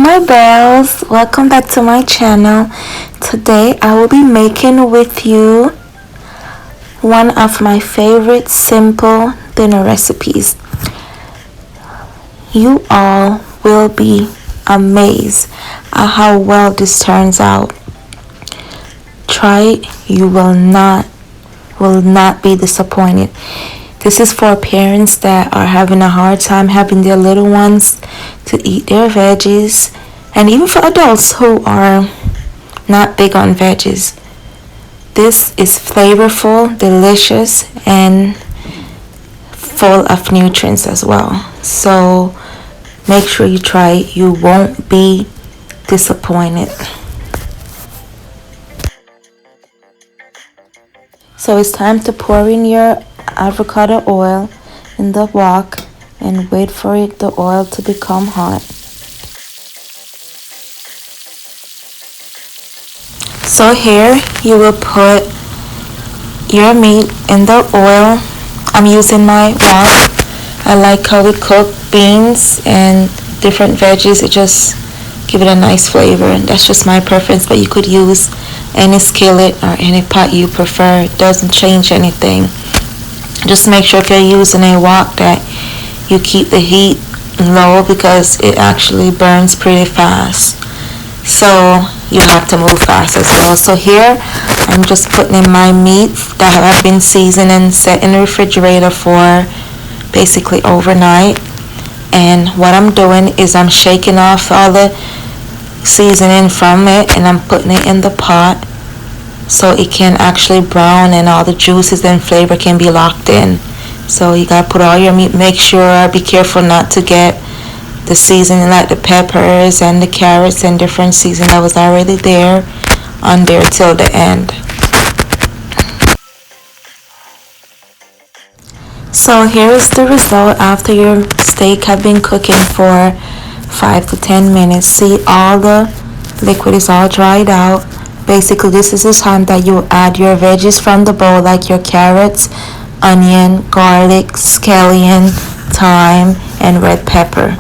my bells, welcome back to my channel. Today I will be making with you one of my favorite simple dinner recipes. You all will be amazed at how well this turns out. Try it, you will not be disappointed. This is for parents that are having a hard time having their little ones to eat their veggies, and even for adults who are not big on veggies. This is flavorful, delicious, and full of nutrients as well. So make sure you try it. You won't be disappointed. So it's time to pour in your avocado oil in the wok and wait for the oil to become hot. So here you will put your meat in the oil. I'm using my wok. I like how we cook beans and different veggies. It just give it a nice flavor, and that's just my preference, but you could use any skillet or any pot you prefer. It doesn't change anything. Just make sure if you're using a wok that you keep the heat low, because it actually burns pretty fast. So you have to move fast as well. So here I'm just putting in my meat that have been seasoned and set in the refrigerator for basically overnight. And what I'm doing is I'm shaking off all the seasoning from it, and I'm putting it in the pot so it can actually brown and all the juices and flavor can be locked in. So you gotta put all your meat. Make sure, be careful not to get the seasoning like the peppers and the carrots and different seasoning that was already there on there till the end. So here is the result after your steak have been cooking for 5 to 10 minutes. See, all the liquid is all dried out. Basically, this is the time that you add your veggies from the bowl, like your carrots, onion, garlic, scallion, thyme, and red pepper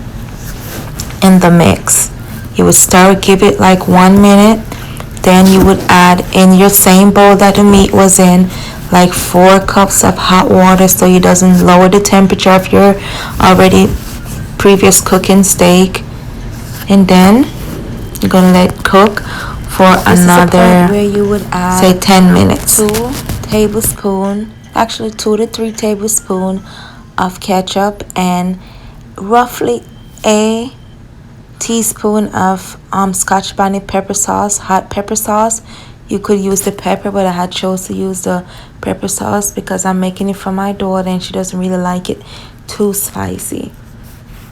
in the mix. You would stir, give it like 1 minute. Then you would add in your same bowl that the meat was in, like 4 cups of hot water, so it doesn't lower the temperature of your already previous cooking steak. And then you're gonna let it cook for another, where you would add, say, 10 minutes. 2 to 3 tablespoons of ketchup and roughly a teaspoon of scotch bonnet pepper sauce, hot pepper sauce. You could use the pepper, but I had chose to use the pepper sauce because I'm making it for my daughter and she doesn't really like it too spicy.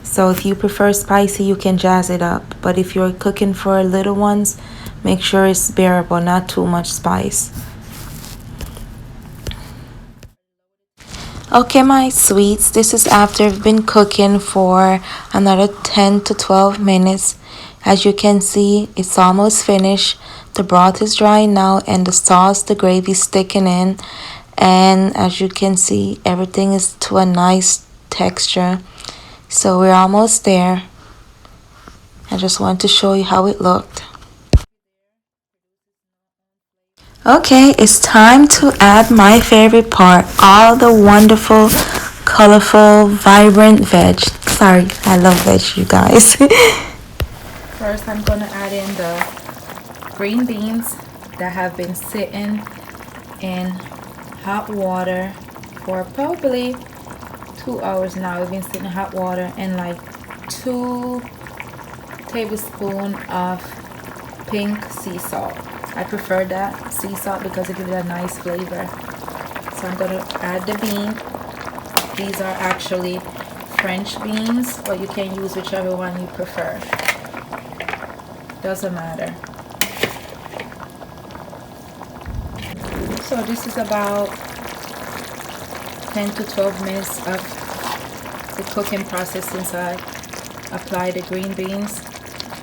So if you prefer spicy, you can jazz it up. But if you're cooking for little ones, make sure it's bearable, not too much spice. Okay, my sweets, this is after I've been cooking for another 10 to 12 minutes. As you can see, it's almost finished. The broth is dry now, and the sauce, the gravy, is sticking in. And as you can see, everything is to a nice texture. So we're almost there. I just want to show you how it looked. Okay, it's time to add my favorite part, all the wonderful, colorful, vibrant veg. Sorry, I love veg, you guys. First, I'm going to add in the green beans that have been sitting in hot water for probably 2 hours now. We've been sitting in hot water, and like 2 tablespoons of pink sea salt. I prefer that sea salt because it gives it a nice flavor. So I'm going to add the bean. These are actually French beans, but you can use whichever one you prefer. Doesn't matter. So this is about 10 to 12 minutes of the cooking process since I applied the green beans.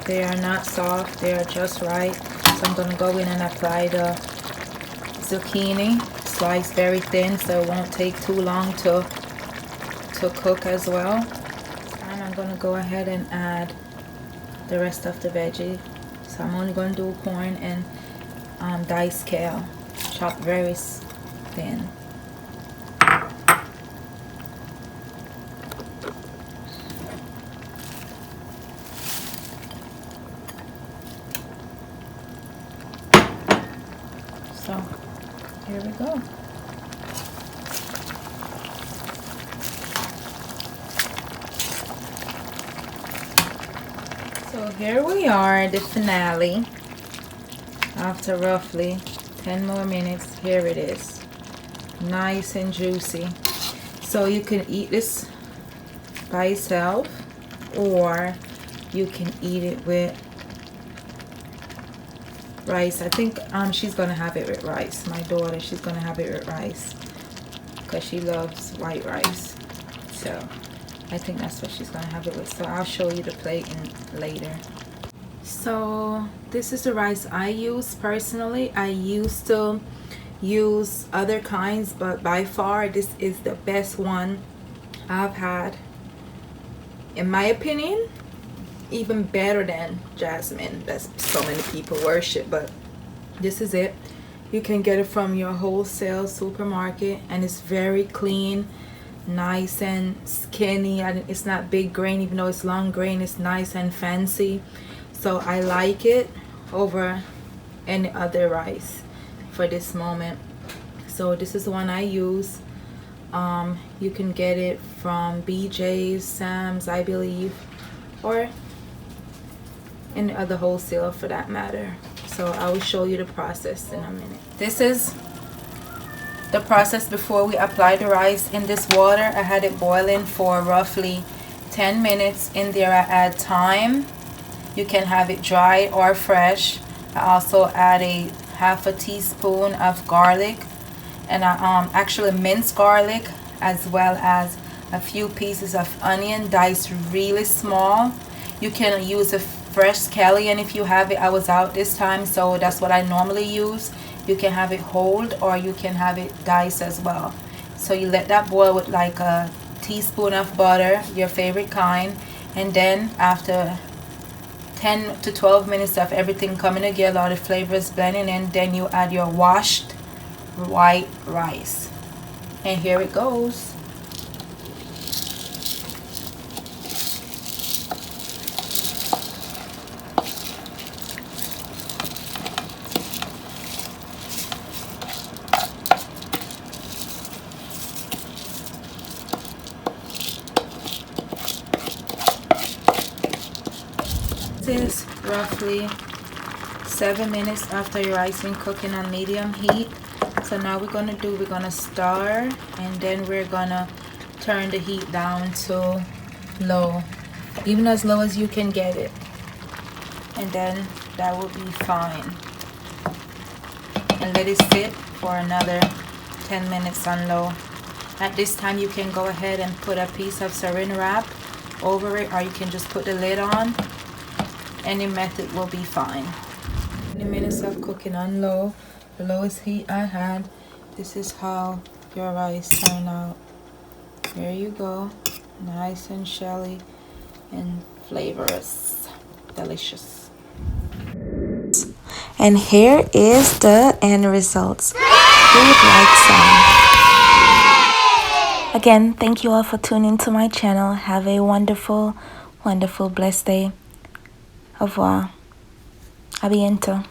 They are not soft, they are just right. So I'm going to go in and apply the zucchini, sliced very thin so it won't take too long to cook as well. And I'm going to go ahead and add the rest of the veggie. So I'm only going to do corn and diced kale, chopped very thin. So here we go. So here we are, the finale. After roughly 10 more minutes, here it is. Nice and juicy. So you can eat this by itself, or you can eat it with rice. I think she's gonna have it with rice. My daughter, she's gonna have it with rice because she loves white rice. So I think that's what she's gonna have it with. So I'll show you the plate later. So this is the rice I use personally. I used to use other kinds, but by far this is the best one I've had, in my opinion. Even better than jasmine, that's so many people worship, but this is it. You can get it from your wholesale supermarket, and it's very clean, nice and skinny, and it's not big grain. Even though it's long grain, it's nice and fancy. So I like it over any other rice for this moment. So this is the one I use. You can get it from BJ's, Sam's, I believe, or any other wholesale for that matter. So I will show you the process in a minute. This is the process before we apply the rice. In this water, I had it boiling for roughly 10 minutes. In there I add thyme. You can have it dry or fresh. I also add a half a teaspoon of garlic, and I actually minced garlic, as well as a few pieces of onion diced really small. You can use a fresh scallion if you have it. I was out this time, so that's what I normally use. You can have it whole, or you can have it diced as well. So you let that boil with like a teaspoon of butter, your favorite kind, and then after 10 to 12 minutes of everything coming together, all the flavors blending in, then you add your washed white rice. And here it goes. This is roughly 7 minutes after your rice been cooking on medium heat. So now we're gonna stir, and then we're gonna turn the heat down to low, even as low as you can get it, and then that will be fine. And let it sit for another 10 minutes on low. At this time you can go ahead and put a piece of saran wrap over it, or you can just put the lid on. Any method will be fine. 20 minutes of cooking on low, the lowest heat I had. This is how your rice turned out. There you go, nice and shelly and flavorous, delicious. And here is the end results. Who would like some? Again, thank you all for tuning to my channel. Have a wonderful, wonderful, blessed day. Au revoir. A bientôt.